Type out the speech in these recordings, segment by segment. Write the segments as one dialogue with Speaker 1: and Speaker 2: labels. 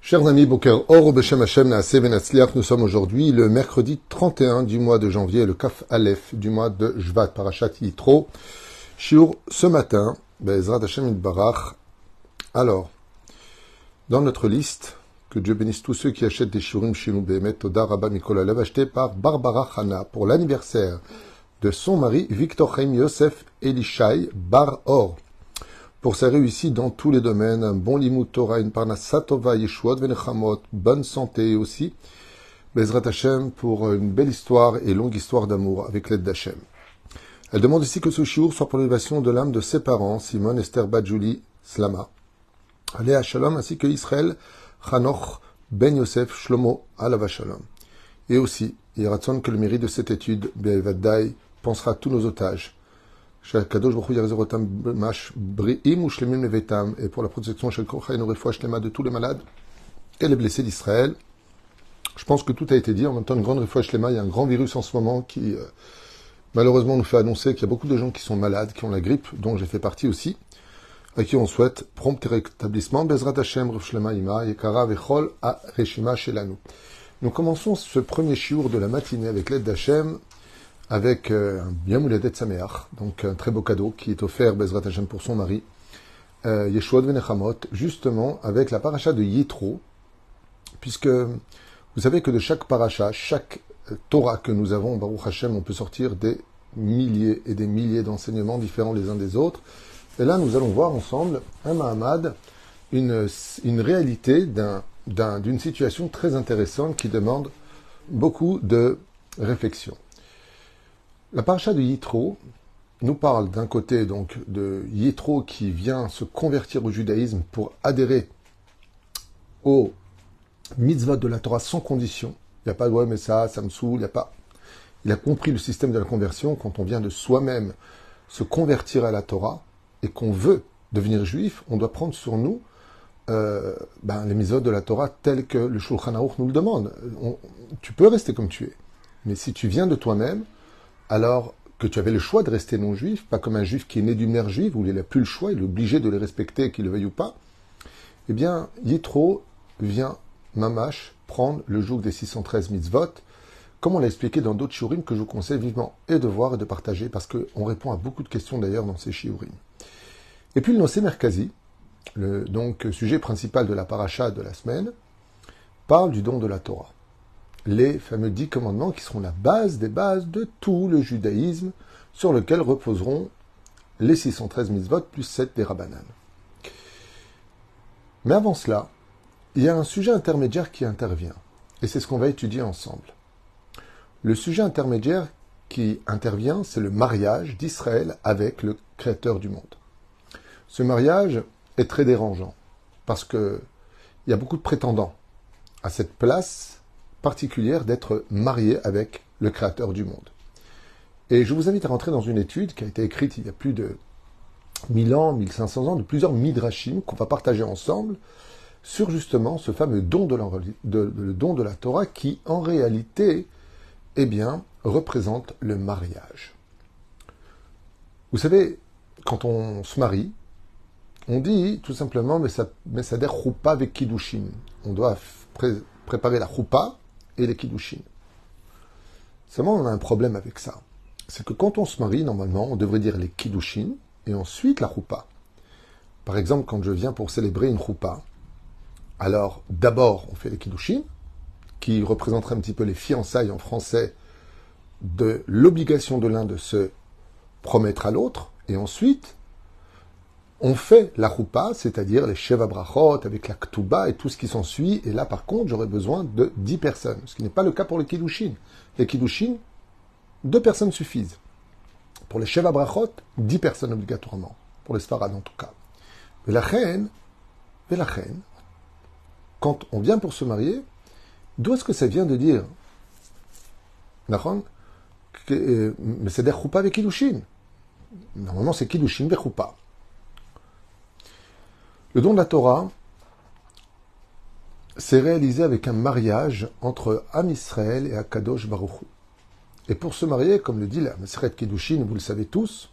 Speaker 1: Chers amis, Boker Or, Beshem Hashem, Naaseh Venatzliach, nous sommes aujourd'hui le mercredi 31 du mois de janvier, le Kaf Aleph du mois de Jvat, Parashat Yitro. Shiur ce matin, Be'ezrat Hashem Yitbarach. Alors, dans notre liste, que Dieu bénisse tous ceux qui achètent des shiurim chez nous, Behemet Toda Rabba Mikol Alev, acheté par Barbara Hana pour l'anniversaire de son mari, Victor Chaim Yosef Elishai Bar Or. Pour sa réussite dans tous les domaines, un bon limud Torah, une parnassat tova, yeshuot venechamot, bonne santé aussi, Bezrat Hashem pour une belle histoire et longue histoire d'amour avec l'aide d'Hashem. Elle demande aussi que ce shiur soit pour l'élévation de l'âme de ses parents, Simone, Esther, Badjouli, Slama, Aléa Shalom, ainsi que Israël, Chanoch, Ben Yosef, Shlomo, Alava Shalom. Et aussi, il y a que le mérite de cette étude, Be'evadai, pensera à tous nos otages. Et pour la protection de tous les malades et les blessés d'Israël. Je pense que tout a été dit. En même temps, une grande réfoua shlema. Il y a un grand virus en ce moment qui, malheureusement, nous fait annoncer qu'il y a beaucoup de gens qui sont malades, qui ont la grippe, dont j'ai fait partie aussi, à qui on souhaite prompt rétablissement. Bezrat Hashem, Rev Shlema Ima, Yekara Vechol, A Reshima Shelanu. Nous commençons ce premier shiur de la matinée avec l'aide d'Hashem, avec un bien mouledet sameach, donc un très beau cadeau qui est offert Bezrat Hashem pour son mari, Yeshuot Venechamot, justement avec la paracha de Yitro, puisque vous savez que de chaque paracha, chaque Torah que nous avons, Baruch Hashem, on peut sortir des milliers et des milliers d'enseignements différents les uns des autres. Et là, nous allons voir ensemble un Mahamad, une réalité d'une situation très intéressante qui demande beaucoup de réflexion. La paracha de Yitro nous parle d'un côté donc de Yitro qui vient se convertir au judaïsme pour adhérer au mitzvot de la Torah sans condition. Il n'y a pas de ouais mais ça me saoule, il n'y a pas. Il a compris le système de la conversion quand on vient de soi-même se convertir à la Torah et qu'on veut devenir juif, on doit prendre sur nous les mitzvot de la Torah tels que le Shulchan Aruch nous le demande. Tu peux rester comme tu es, mais si tu viens de toi-même, alors que tu avais le choix de rester non-juif, pas comme un juif qui est né d'une mère juive, où il n'a plus le choix, il est obligé de les respecter, qu'il le veuille ou pas, eh bien, Yitro vient, mamash, prendre le joug des 613 mitzvot, comme on l'a expliqué dans d'autres shiurim que je vous conseille vivement et de voir et de partager, parce qu'on répond à beaucoup de questions d'ailleurs dans ces shiurim. Et puis le Nosé Merkazi, donc sujet principal de la paracha de la semaine, parle du don de la Torah. Les fameux 10 commandements qui seront la base des bases de tout le judaïsme sur lequel reposeront les 613 mitzvot plus 7 des Rabbanan. Mais avant cela, il y a un sujet intermédiaire qui intervient et c'est ce qu'on va étudier ensemble. Le sujet intermédiaire qui intervient, c'est le mariage d'Israël avec le Créateur du monde. Ce mariage est très dérangeant parce que il y a beaucoup de prétendants à cette place particulière d'être marié avec le Créateur du monde. Et je vous invite à rentrer dans une étude qui a été écrite il y a plus de 1000 ans, 1500 ans, de plusieurs midrashim qu'on va partager ensemble sur justement ce fameux don le don de la Torah qui, en réalité, représente le mariage. Vous savez, quand on se marie, on dit tout simplement mais ça der choupa avec kiddushin. On doit préparer la choupa et les kiddushin. Seulement, on a un problème avec ça. C'est que quand on se marie, normalement, on devrait dire les kiddushin et ensuite la choupa. Par exemple, quand je viens pour célébrer une choupa, alors d'abord, on fait les kiddushin, qui représenteraient un petit peu les fiançailles en français de l'obligation de l'un de se promettre à l'autre, et ensuite, on fait la choupa, c'est-à-dire les sheva brachot avec la ktuba et tout ce qui s'ensuit. Et là, par contre, j'aurais besoin de 10 personnes, ce qui n'est pas le cas pour les kiddushin. Les kiddushin, 2 personnes suffisent. Pour les sheva brachot, 10 personnes obligatoirement. Pour les sfarad en tout cas. Mais la reine, quand on vient pour se marier, d'où est-ce que ça vient de dire mais c'est des choupa avec kiddushin. Normalement, c'est kiddushin avec choupa. Le don de la Torah s'est réalisé avec un mariage entre Am Israël et Akadosh Baruch Hu. Et pour se marier, comme le dit la Maseret Kiddushin, vous le savez tous,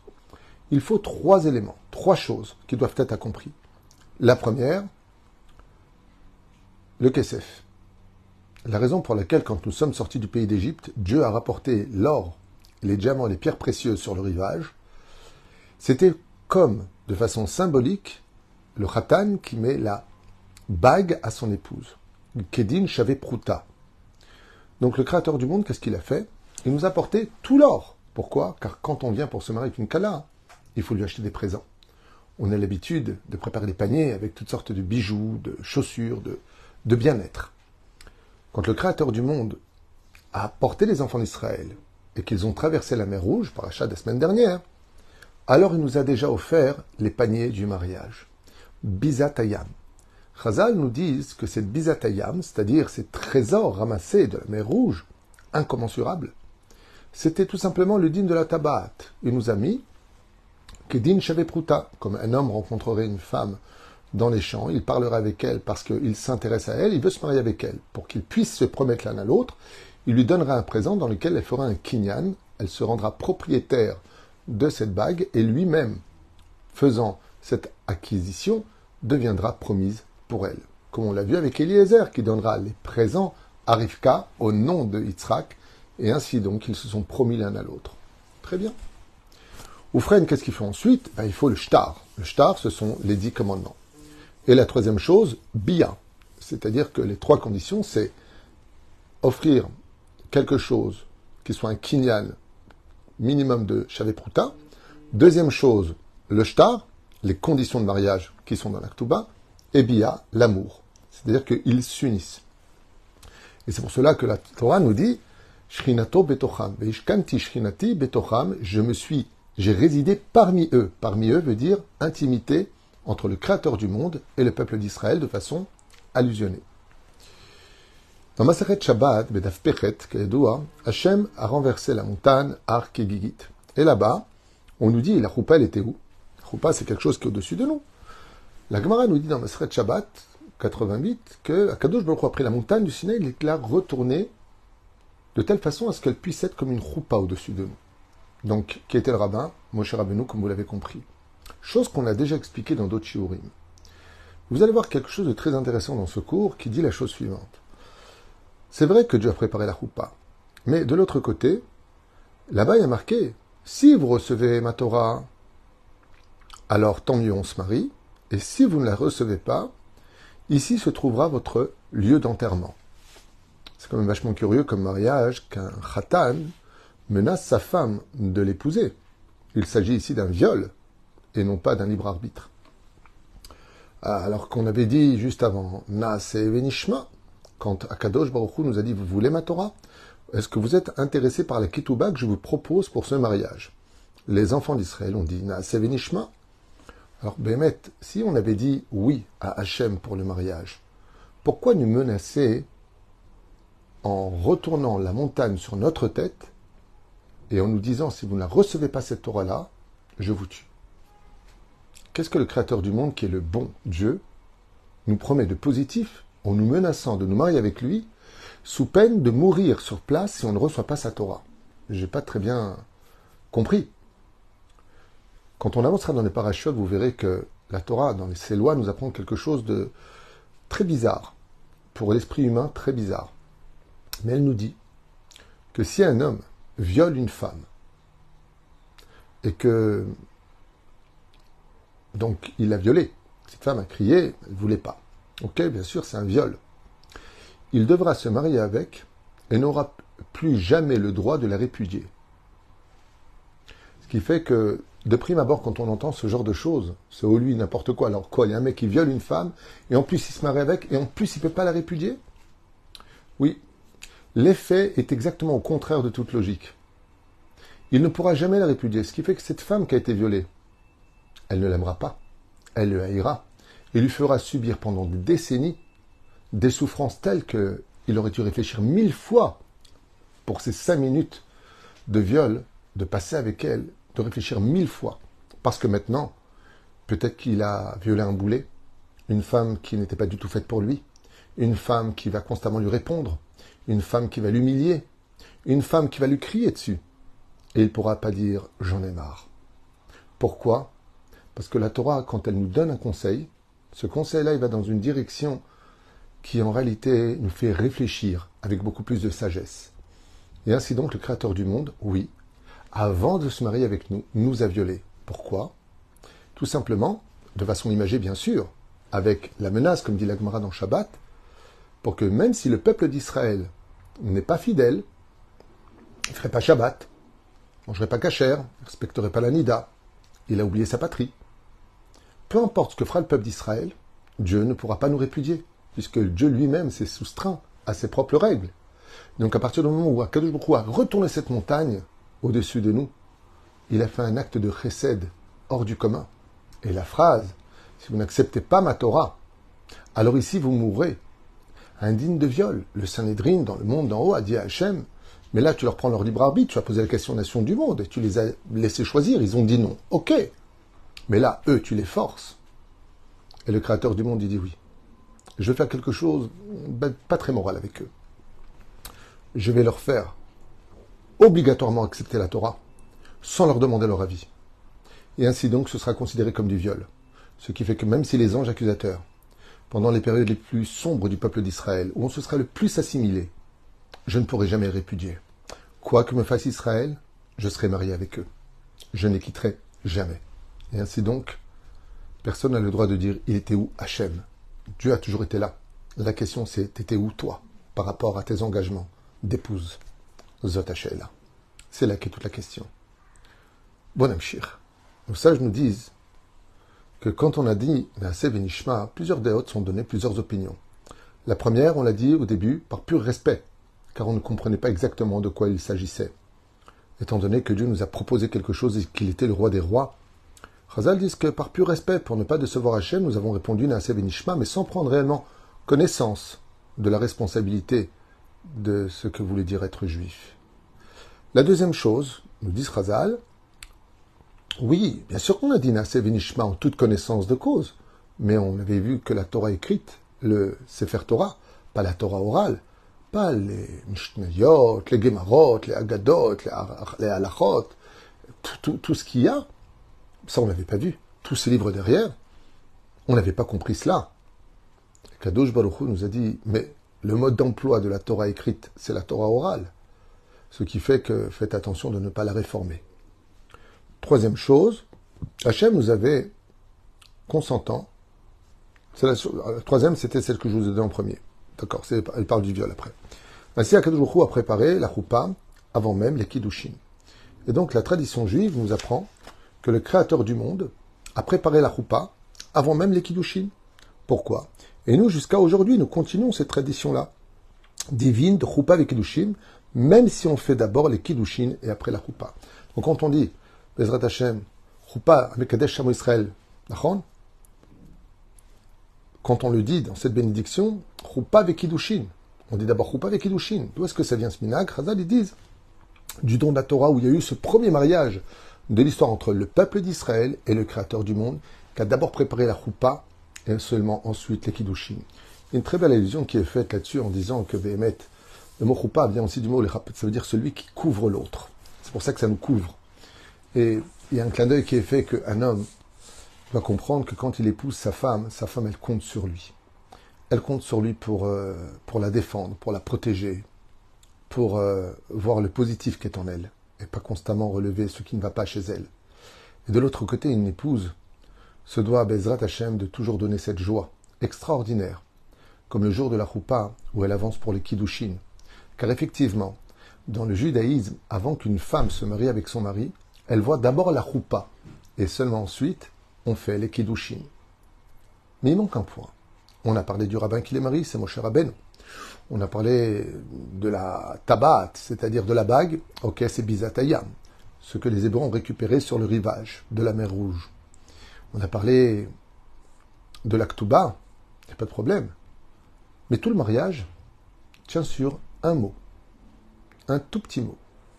Speaker 1: il faut 3 éléments, 3 choses qui doivent être accomplies. La première, le Kesef. La raison pour laquelle, quand nous sommes sortis du pays d'Égypte, Dieu a rapporté l'or, les diamants et les pierres précieuses sur le rivage, c'était comme, de façon symbolique, le Khatan qui met la bague à son épouse. Kedin Shavé Prouta. Donc le Créateur du monde, qu'est-ce qu'il a fait? Il nous a apporté tout l'or. Pourquoi? Car quand on vient pour se marier avec une Kala, il faut lui acheter des présents. On a l'habitude de préparer des paniers avec toutes sortes de bijoux, de chaussures, de bien-être. Quand le Créateur du monde a porté les enfants d'Israël et qu'ils ont traversé la mer Rouge, par l'achat de la semaine dernière, alors il nous a déjà offert les paniers du mariage. Bizatayam. Chazal nous disent que cette Bizatayam, c'est-à-dire ces trésors ramassés de la mer Rouge, incommensurables, c'était tout simplement le dîme de la Tabat. Il nous a mis Kedin Shavé Prouta, comme un homme rencontrerait une femme dans les champs, il parlera avec elle parce qu'il s'intéresse à elle, il veut se marier avec elle. Pour qu'ils puissent se promettre l'un à l'autre, il lui donnera un présent dans lequel elle fera un kinyan, elle se rendra propriétaire de cette bague et lui-même, faisant cette acquisition, deviendra promise pour elle. Comme on l'a vu avec Eliezer, qui donnera les présents à Rivka au nom de Yitzhak, et ainsi donc ils se sont promis l'un à l'autre. Très bien. Oufren, qu'est-ce qu'il faut ensuite? Il faut le shtar. Le shtar, ce sont les 10 commandements. Et la troisième chose, bia. C'est-à-dire que les 3 conditions, c'est offrir quelque chose qui soit un kinyan minimum de Shavé Prouta. Deuxième chose, le shtar, les conditions de mariage qui sont dans la Ktuba. Et bia, l'amour. C'est-à-dire qu'ils s'unissent. Et c'est pour cela que la Torah nous dit Shrinato betocham, veishkanti shrinati betocham, j'ai résidé parmi eux. Parmi eux veut dire intimité entre le Créateur du monde et le peuple d'Israël de façon allusionnée. Dans Masechet Shabbat, Bedaf Pechet, Kayedoua, Hachem a renversé la montagne Har Kegigit. Et là-bas, on nous dit, la choupa, elle était où? La choupa, c'est quelque chose qui est au-dessus de nous. La Gemara nous dit dans Masechet Shabbat, 88, que Akadosh Baruch Hu a pris la montagne du Sinaï, il l'a retournée de telle façon à ce qu'elle puisse être comme une choupa au-dessus de nous. Donc, qui était le rabbin? Moshe Rabbeinu, comme vous l'avez compris. Chose qu'on a déjà expliquée dans d'autres shiurim. Vous allez voir quelque chose de très intéressant dans ce cours qui dit la chose suivante. C'est vrai que Dieu a préparé la choupa, mais de l'autre côté, là-bas il y a marqué, si vous recevez ma Torah, alors tant mieux on se marie, et si vous ne la recevez pas, ici se trouvera votre lieu d'enterrement. C'est quand même vachement curieux comme mariage qu'un khatan menace sa femme de l'épouser. Il s'agit ici d'un viol et non pas d'un libre arbitre. Alors qu'on avait dit juste avant, Naase Venishma, quand Akadosh Baruch Hu nous a dit, vous voulez ma Torah? Est-ce que vous êtes intéressé par la ketouba que je vous propose pour ce mariage? Les enfants d'Israël ont dit, Naase Venishma. Alors, Bémet, si on avait dit oui à Hachem pour le mariage, pourquoi nous menacer en retournant la montagne sur notre tête et en nous disant, si vous ne la recevez pas cette Torah-là, je vous tue? Qu'est-ce que le Créateur du monde, qui est le bon Dieu, nous promet de positif en nous menaçant de nous marier avec lui, sous peine de mourir sur place si on ne reçoit pas sa Torah? Je n'ai pas très bien compris. Quand on avancera dans les parachutes, vous verrez que la Torah, dans ses lois, nous apprend quelque chose de très bizarre, pour l'esprit humain très bizarre. Mais elle nous dit que si un homme viole une femme, et que donc il l'a violée, cette femme a crié, elle ne voulait pas. Ok, bien sûr, c'est un viol. Il devra se marier avec et n'aura plus jamais le droit de la répudier. Ce qui fait que, de prime abord, quand on entend ce genre de choses, c'est au lui n'importe quoi. Alors quoi, il y a un mec qui viole une femme, et en plus il se marie avec, et en plus il ne peut pas la répudier? Oui, l'effet est exactement au contraire de toute logique. Il ne pourra jamais la répudier, ce qui fait que cette femme qui a été violée, elle ne l'aimera pas, elle le haïra, et lui fera subir pendant des décennies des souffrances telles qu'il aurait dû réfléchir 1000 fois pour ces 5 minutes de viol, de passer avec elle, de réfléchir 1000 fois. Parce que maintenant, peut-être qu'il a violé un boulet, une femme qui n'était pas du tout faite pour lui, une femme qui va constamment lui répondre, une femme qui va l'humilier, une femme qui va lui crier dessus. Et il ne pourra pas dire « j'en ai marre ». Pourquoi? Parce que la Torah, quand elle nous donne un conseil, ce conseil-là, il va dans une direction qui en réalité nous fait réfléchir avec beaucoup plus de sagesse. Et ainsi donc, le Créateur du monde, oui, avant de se marier avec nous, nous a violés. Pourquoi? Tout simplement, de façon imagée bien sûr, avec la menace, comme dit la Gemara dans Shabbat, pour que même si le peuple d'Israël n'est pas fidèle, il ne ferait pas Shabbat, ne mangerait pas kasher, ne respecterait pas la Nida, il a oublié sa patrie. Peu importe ce que fera le peuple d'Israël, Dieu ne pourra pas nous répudier, puisque Dieu lui-même s'est soustreint à ses propres règles. Donc à partir du moment où Akadosh Baruch Hu a retourné cette montagne au-dessus de nous, il a fait un acte de chesed hors du commun. Et la phrase, si vous n'acceptez pas ma Torah, alors ici vous mourrez. Indigne de viol. Le Sanhédrin, dans le monde d'en haut, a dit à Hachem, mais là tu leur prends leur libre arbitre, tu as posé la question aux nations du monde, et tu les as laissés choisir, ils ont dit non. Ok. Mais là, eux, tu les forces. Et le Créateur du monde, il dit oui. Je vais faire quelque chose, pas très moral avec eux. Je vais leur faire obligatoirement accepter la Torah, sans leur demander leur avis. Et ainsi donc, ce sera considéré comme du viol. Ce qui fait que même si les anges accusateurs, pendant les périodes les plus sombres du peuple d'Israël, où on se serait le plus assimilé, je ne pourrai jamais répudier. Quoi que me fasse Israël, je serai marié avec eux. Je ne les quitterai jamais. Et ainsi donc, personne n'a le droit de dire « il était où Hachem ?» Dieu a toujours été là. La question c'est « t'étais où toi ?» par rapport à tes engagements d'épouse. Zot Hachel. C'est là qu'est toute la question. Bon Amshir. Nos sages nous disent que quand on a dit Naaseh Benishma, plusieurs déotes sont données, plusieurs opinions. La première, on l'a dit au début, par pur respect, car on ne comprenait pas exactement de quoi il s'agissait. Étant donné que Dieu nous a proposé quelque chose et qu'il était le roi des rois, Chazal dit que par pur respect, pour ne pas décevoir Hachem, nous avons répondu Naaseh Benishma, mais sans prendre réellement connaissance de la responsabilité de ce que voulait dire être juif. La deuxième chose, nous dit Chazal, oui, bien sûr qu'on a dit Naaseh Benishma en toute connaissance de cause, mais on avait vu que la Torah écrite, le Sefer Torah, pas la Torah orale, pas les Mishnayot, les Gemarot, les Agadot, les Halachot, tout ce qu'il y a, ça on l'avait pas vu. Tous ces livres derrière, on n'avait pas compris cela. Kadosh Baruch Hu nous a dit, mais le mode d'emploi de la Torah écrite, c'est la Torah orale. Ce qui fait que faites attention de ne pas la réformer. Troisième chose, Hachem nous avait consentant. La troisième, c'était celle que je vous ai donnée en premier. D'accord, elle parle du viol après. Ainsi, Akadosh Baruch Hu a préparé la choupa avant même les kiddushin. Et donc, la tradition juive nous apprend que le Créateur du monde a préparé la choupa avant même les kiddushin. Pourquoi? Et nous, jusqu'à aujourd'hui, nous continuons cette tradition-là, divine de choupa avec kiddushin, même si on fait d'abord les kiddushin et après la choupa. Donc, quand on dit Bezrat Hashem, choupa Mekadesh Shamo Israël, d'accord? Quand on le dit dans cette bénédiction, choupa avec kiddushin. On dit d'abord choupa avec kiddushin. D'où est-ce que ça vient ce minag? Chazal, ils disent du don de la Torah où il y a eu ce premier mariage de l'histoire entre le peuple d'Israël et le Créateur du monde, qui a d'abord préparé la choupa et seulement ensuite les kiddushin. Il y a une très belle allusion qui est faite là-dessus en disant que Béhémet, le mot choupa vient aussi du mot lechapet, ça veut dire celui qui couvre l'autre. C'est pour ça que ça nous couvre. Et il y a un clin d'œil qui est fait qu'un homme doit comprendre que quand il épouse sa femme, elle compte sur lui. Elle compte sur lui pour la défendre, pour la protéger, pour voir le positif qui est en elle, et pas constamment relever ce qui ne va pas chez elle. Et de l'autre côté, une épouse se doit à Bezrat Hashem de toujours donner cette joie extraordinaire, comme le jour de la choupa où elle avance pour les kiddushin. Car effectivement, dans le judaïsme, avant qu'une femme se marie avec son mari, elle voit d'abord la choupa, et seulement ensuite, on fait les kiddushin. Mais il manque un point. On a parlé du rabbin qui les marie, c'est Moshe Rabbeinu. On a parlé de la tabat, c'est-à-dire de la bague, ok, c'est bizatayam, ce que les Hébreux ont récupéré sur le rivage de la mer Rouge. On a parlé de la ktuba, il n'y a pas de problème. Mais tout le mariage tient sur un mot, un tout petit mot.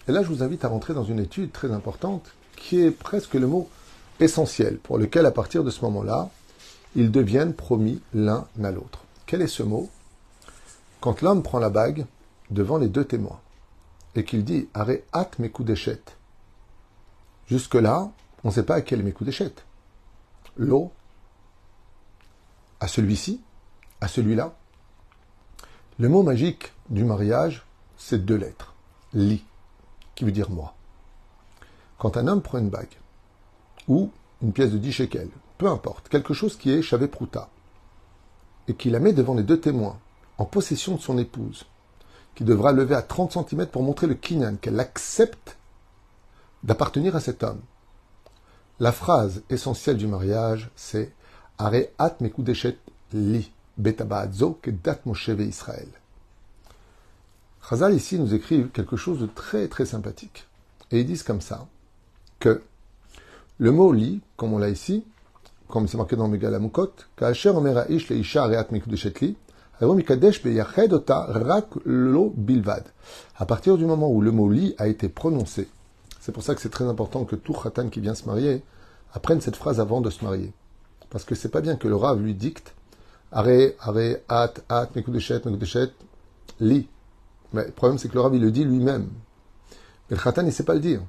Speaker 1: Et là, je vous invite à rentrer dans une étude très importante qui est presque le mot essentiel, pour lequel, à partir de ce moment-là, ils deviennent promis l'un à l'autre. Quel est ce mot? Quand l'homme prend la bague devant les deux témoins et qu'il dit « Arrête hâte mes coups d'échette ». Jusque-là, on ne sait pas à quel mes coups d'échette. L'eau, à celui-ci, à celui-là. Le mot magique du mariage, c'est 2 lettres. Li, qui veut dire moi. Quand un homme prend une bague, ou une pièce de 10 shekels, peu importe, quelque chose qui est chavé prouta, et qui la met devant les 2 témoins, en possession de son épouse, qui devra lever à 30 cm pour montrer le kinyan, qu'elle accepte d'appartenir à cet homme. La phrase essentielle du mariage, c'est « Areat mekudeshet li, betabaadzo kedat Moshe Israël ». Chazal ici nous écrivent quelque chose de très très sympathique. Et ils disent comme ça, que le mot « li », comme on l'a ici, comme c'est marqué dans Megala Mukot, « Ka'asher omer ha'ish le'isha areat mekudeshet li » à partir du moment où le mot li a été prononcé, c'est pour ça que c'est très important que tout khatan qui vient se marier apprenne cette phrase avant de se marier. Parce que c'est pas bien que le Rav lui dicte are, at, mekudeshet, li. Mais le problème c'est que le Rav il le dit lui-même. Mais le khatan il sait pas le dire.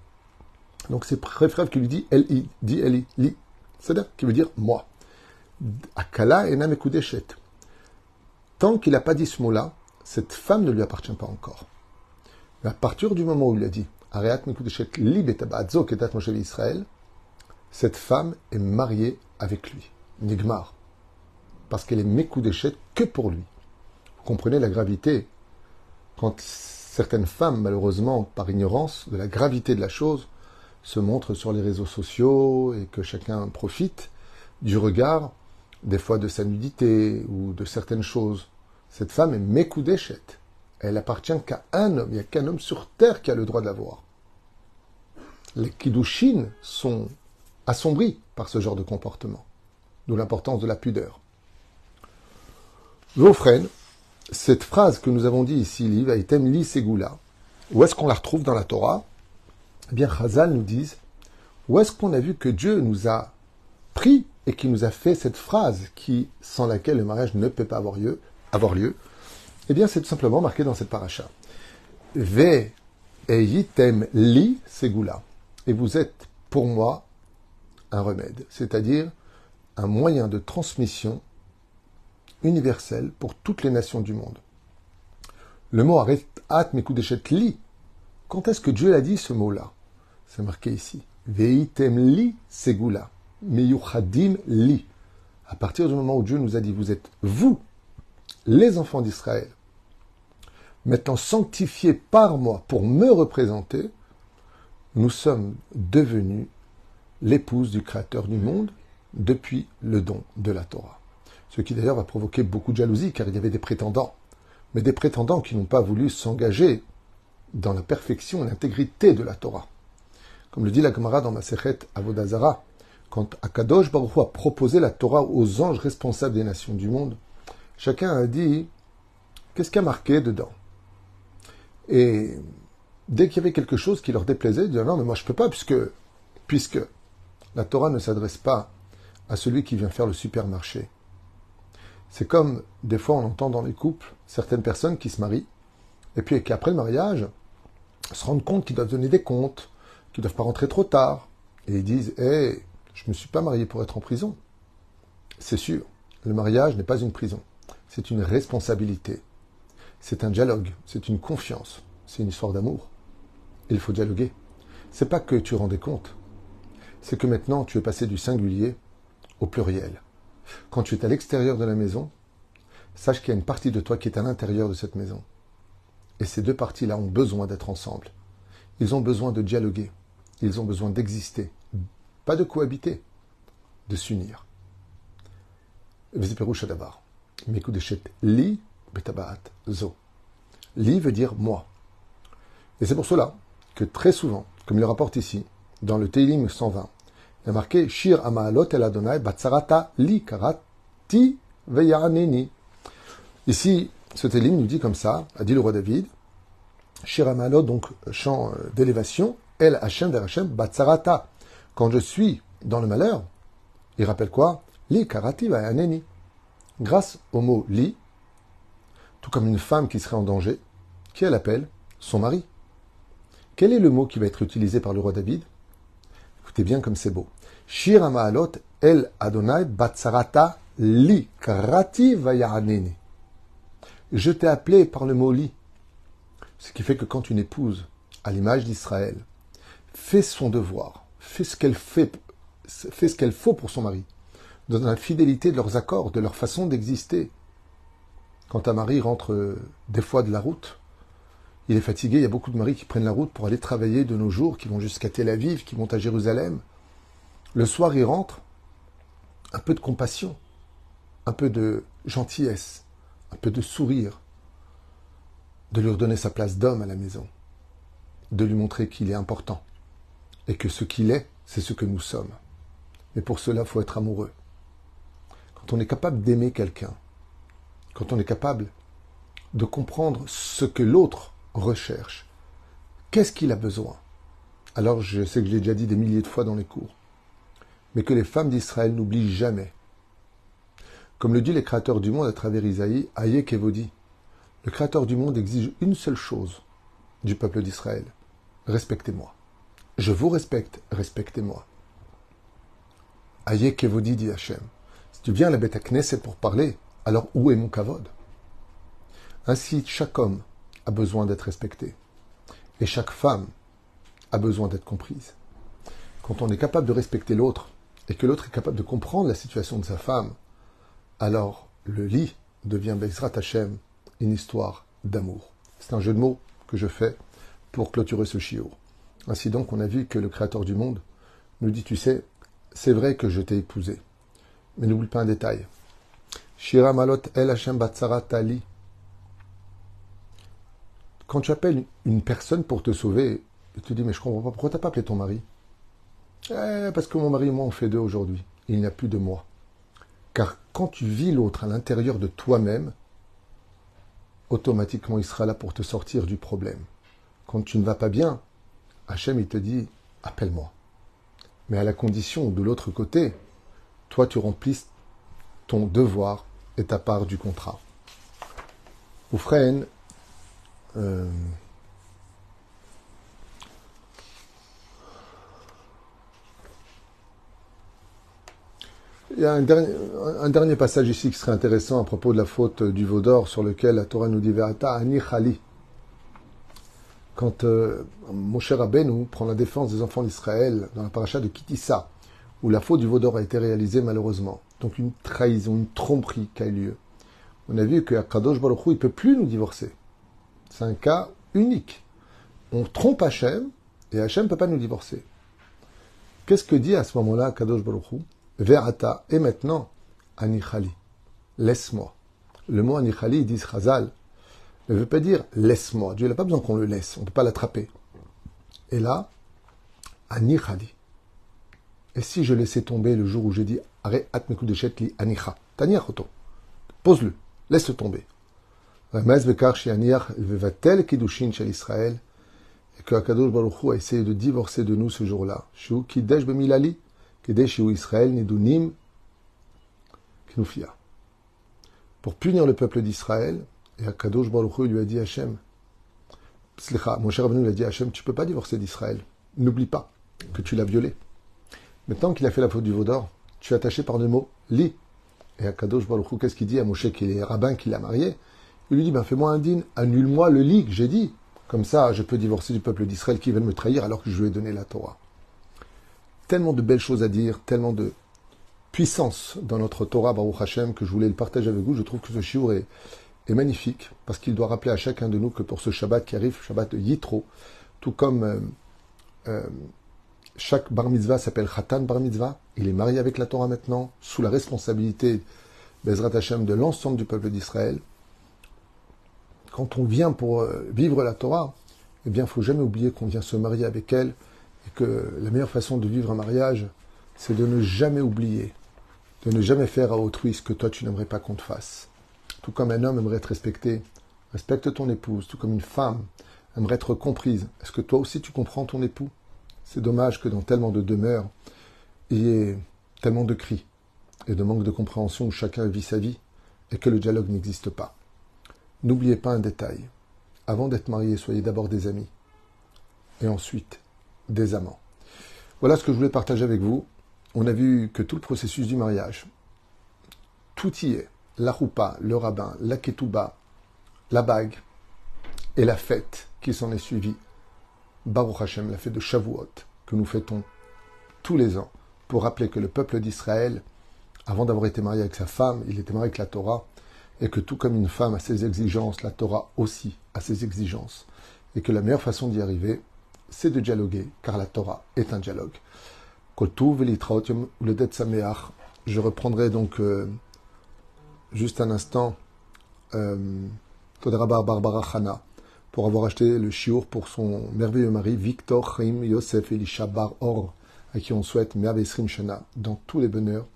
Speaker 1: Donc c'est préférable qu'il lui dit li, li. C'est-à-dire qui veut dire moi. Akala ena mekudeshet. Tant qu'il n'a pas dit ce mot-là, cette femme ne lui appartient pas encore. Mais à partir du moment où il a dit Areat mekudeshet li betabaadzo kedat Moshe Israël, cette femme est mariée avec lui, Nigmar, parce qu'elle est mekudeshet que pour lui. Vous comprenez la gravité quand certaines femmes, malheureusement, par ignorance de la gravité de la chose, se montrent sur les réseaux sociaux et que chacun profite du regard, des fois de sa nudité ou de certaines choses. Cette femme est mekudeshet. Elle appartient qu'à un homme. Il n'y a qu'un homme sur terre qui a le droit de la voir. Les kiddushin sont assombris par ce genre de comportement. D'où l'importance de la pudeur. Vofren, cette phrase que nous avons dit ici, li vaitem li segula, où est-ce qu'on la retrouve dans la Torah? Eh bien, Chazal nous dit, où est-ce qu'on a vu que Dieu nous a pris et qui nous a fait cette phrase sans laquelle le mariage ne peut pas avoir lieu, eh bien, c'est tout simplement marqué dans cette paracha. Ve eyitem li segula. Et vous êtes, pour moi, un remède, c'est-à-dire un moyen de transmission universel pour toutes les nations du monde. Le mot areat mekudeshet li, quand est-ce que Dieu a dit ce mot-là? C'est marqué ici. Veitem li segula. Meyuchadim li. À partir du moment où Dieu nous a dit, vous êtes vous, les enfants d'Israël, maintenant sanctifiés par moi pour me représenter, nous sommes devenus l'épouse du Créateur du monde depuis le don de la Torah. Ce qui d'ailleurs va provoquer beaucoup de jalousie, car il y avait des prétendants, mais des prétendants qui n'ont pas voulu s'engager dans la perfection et l'intégrité de la Torah. Comme le dit la Gemara dans Masechet Avodah Zarah, quand Akadosh Baruch Hu a proposé la Torah aux anges responsables des nations du monde, chacun a dit « Qu'est-ce qu'il y a marqué dedans ?» Et dès qu'il y avait quelque chose qui leur déplaisait, ils disaient « Non, mais moi je ne peux pas, puisque la Torah ne s'adresse pas à celui qui vient faire le supermarché. » C'est comme, des fois, on entend dans les couples certaines personnes qui se marient, et puis qu'après le mariage, se rendent compte qu'ils doivent donner des comptes, qu'ils ne doivent pas rentrer trop tard. Et ils disent « Hey, je ne me suis pas marié pour être en prison. » C'est sûr, le mariage n'est pas une prison. C'est une responsabilité. C'est un dialogue, c'est une confiance, c'est une histoire d'amour. Il faut dialoguer. C'est pas que tu rends des comptes. C'est que maintenant, tu es passé du singulier au pluriel. Quand tu es à l'extérieur de la maison, sache qu'il y a une partie de toi qui est à l'intérieur de cette maison. Et ces 2 parties-là ont besoin d'être ensemble. Ils ont besoin de dialoguer. Ils ont besoin d'exister. Pas de cohabiter, de s'unir. Vizperoucha d'abord. Mekudeshet li betabaat zo. Li veut dire moi. Et c'est pour cela que très souvent, comme il le rapporte ici, dans le Teilim 120, il y a marqué Shir Amaalot el Adonai batsarata li karati veyaneni. Ici, ce Teilim nous dit comme ça, a dit le roi David, Shir Amaalot, donc chant d'élévation, El Hashem vers Hashem batsarata. Quand je suis dans le malheur, il rappelle quoi? Li karati veyaneni. Grâce au mot li, tout comme une femme qui serait en danger, qui elle appelle son mari. Quel est le mot qui va être utilisé par le roi David? Écoutez bien comme c'est beau. Shir Amaalot el Adonai batsarata li karati vayaneni. Je t'ai appelé par le mot lit. Ce qui fait que quand une épouse, à l'image d'Israël, fait son devoir, fait ce qu'elle faut pour son mari, dans la fidélité de leurs accords, de leur façon d'exister. Quand un mari rentre des fois de la route, il est fatigué, il y a beaucoup de maris qui prennent la route pour aller travailler de nos jours, qui vont jusqu'à Tel Aviv, qui montent à Jérusalem. Le soir, il rentre, un peu de compassion, un peu de gentillesse, un peu de sourire, de lui redonner sa place d'homme à la maison, de lui montrer qu'il est important, et que ce qu'il est, c'est ce que nous sommes. Mais pour cela, il faut être amoureux. Quand on est capable d'aimer quelqu'un, quand on est capable de comprendre ce que l'autre recherche, qu'est-ce qu'il a besoin? Alors, je sais que je l'ai déjà dit des milliers de fois dans les cours, mais que les femmes d'Israël n'oublient jamais. Comme le dit le Créateur du monde à travers Isaïe, Aïe Kevodi, le Créateur du monde exige une seule chose du peuple d'Israël. Respectez-moi. Je vous respecte, respectez-moi. Aïe Kevodi, dit Hachem. Si tu viens à la Beth Knesset pour parler, alors où est mon kavod? Ainsi, chaque homme a besoin d'être respecté. Et chaque femme a besoin d'être comprise. Quand on est capable de respecter l'autre, et que l'autre est capable de comprendre la situation de sa femme, alors le lit devient Bezrat Hashem, une histoire d'amour. C'est un jeu de mots que je fais pour clôturer ce shiur. Ainsi donc, on a vu que le Créateur du monde nous dit, tu sais, c'est vrai que je t'ai épousé, mais n'oublie pas un détail. Shira Malot El Hashem Batsara Tali. Quand tu appelles une personne pour te sauver, tu te dis, mais je comprends pas, pourquoi tu n'as pas appelé ton mari? Parce que mon mari et moi, on fait deux aujourd'hui. Il n'y a plus de moi. Car quand tu vis l'autre à l'intérieur de toi-même, automatiquement, il sera là pour te sortir du problème. Quand tu ne vas pas bien, Hachem, il te dit, appelle-moi. Mais à la condition, de l'autre côté, toi, tu remplisses ton devoir et ta part du contrat. Oufren, il y a un dernier passage ici qui serait intéressant à propos de la faute du veau d'or sur lequel la Torah nous dit Ve'ata ani chali. Quand Moshe Rabbeinu prend la défense des enfants d'Israël dans la paracha de Kitissa, où la faute du veau d'or a été réalisée malheureusement, donc une trahison, une tromperie qui a eu lieu, on a vu que Kadosh Baruch Hu, il ne peut plus nous divorcer. C'est un cas unique. On trompe Hachem et Hachem ne peut pas nous divorcer. Qu'est-ce que dit à ce moment-là Kadosh Baruch Hu? Ve'ata, et maintenant, Anichali, laisse-moi. Le mot Anichali, il dit Chazal, ne veut pas dire laisse-moi. Dieu n'a pas besoin qu'on le laisse, on ne peut pas l'attraper. Et là, Anichali. Et si je laissais tomber le jour où j'ai dit Are atmekudeshet li anicha, taniachoto, pose-le, laisse-le tomber. Remez bekar she'aniach vevatel kiddushin shel Israël, et que Akadosh Baruch Hu a essayé de divorcer de nous ce jour-là. Shu kidesh bemilali. Israël nidunim knufia. Pour punir le peuple d'Israël, et Akadosh Baruch Hu lui a dit Hachem, mon cher Rabbeinu lui a dit Hachem, tu ne peux pas divorcer d'Israël. N'oublie pas que tu l'as violé. Maintenant qu'il a fait la faute du veau d'or, tu es attaché par le mot li. Et Akadosh Baruch Hu, qu'est-ce qu'il dit à Moshe, qui est rabbin, qui l'a marié? Il lui dit, fais-moi un din, annule-moi le li que j'ai dit. Comme ça, je peux divorcer du peuple d'Israël qui vient de me trahir alors que je lui ai donné la Torah. Tellement de belles choses à dire, tellement de puissance dans notre Torah, Baruch Hashem, que je voulais le partager avec vous. Je trouve que ce shiur est magnifique, parce qu'il doit rappeler à chacun de nous que pour ce Shabbat qui arrive, Shabbat de Yitro, tout comme chaque bar mitzvah s'appelle Khatan bar mitzvah, il est marié avec la Torah maintenant, sous la responsabilité, Bezrat Hashem, de l'ensemble du peuple d'Israël. Quand on vient pour vivre la Torah, eh bien, il ne faut jamais oublier qu'on vient se marier avec elle, et que la meilleure façon de vivre un mariage, c'est de ne jamais oublier, de ne jamais faire à autrui ce que toi tu n'aimerais pas qu'on te fasse. Tout comme un homme aimerait être respecté, respecte ton épouse. Tout comme une femme aimerait être comprise. Est-ce que toi aussi tu comprends ton époux? C'est dommage que dans tellement de demeures, il y ait tellement de cris et de manque de compréhension où chacun vit sa vie et que le dialogue n'existe pas. N'oubliez pas un détail. Avant d'être marié, soyez d'abord des amis et ensuite des amants. Voilà ce que je voulais partager avec vous. On a vu que tout le processus du mariage, tout y est. La roupa, le rabbin, la ketouba, la bague et la fête qui s'en est suivie. Baruch Hashem, la fête de Shavuot, que nous fêtons tous les ans, pour rappeler que le peuple d'Israël, avant d'avoir été marié avec sa femme, il était marié avec la Torah, et que tout comme une femme a ses exigences, la Torah aussi a ses exigences, et que la meilleure façon d'y arriver, c'est de dialoguer, car la Torah est un dialogue. Je reprendrai donc juste un instant Todarabar Barbara Chana pour avoir acheté le chiour pour son merveilleux mari Victor Chaim Yosef Elisha Bar Or, à qui on souhaite Merveillesrim Shana dans tous les bonheurs.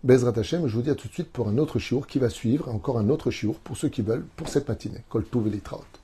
Speaker 1: Bezrat Hashem, je vous dis à tout de suite pour un autre chiour qui va suivre, encore un autre chiour pour ceux qui veulent, pour cette matinée. Kol Tuv Elitraot.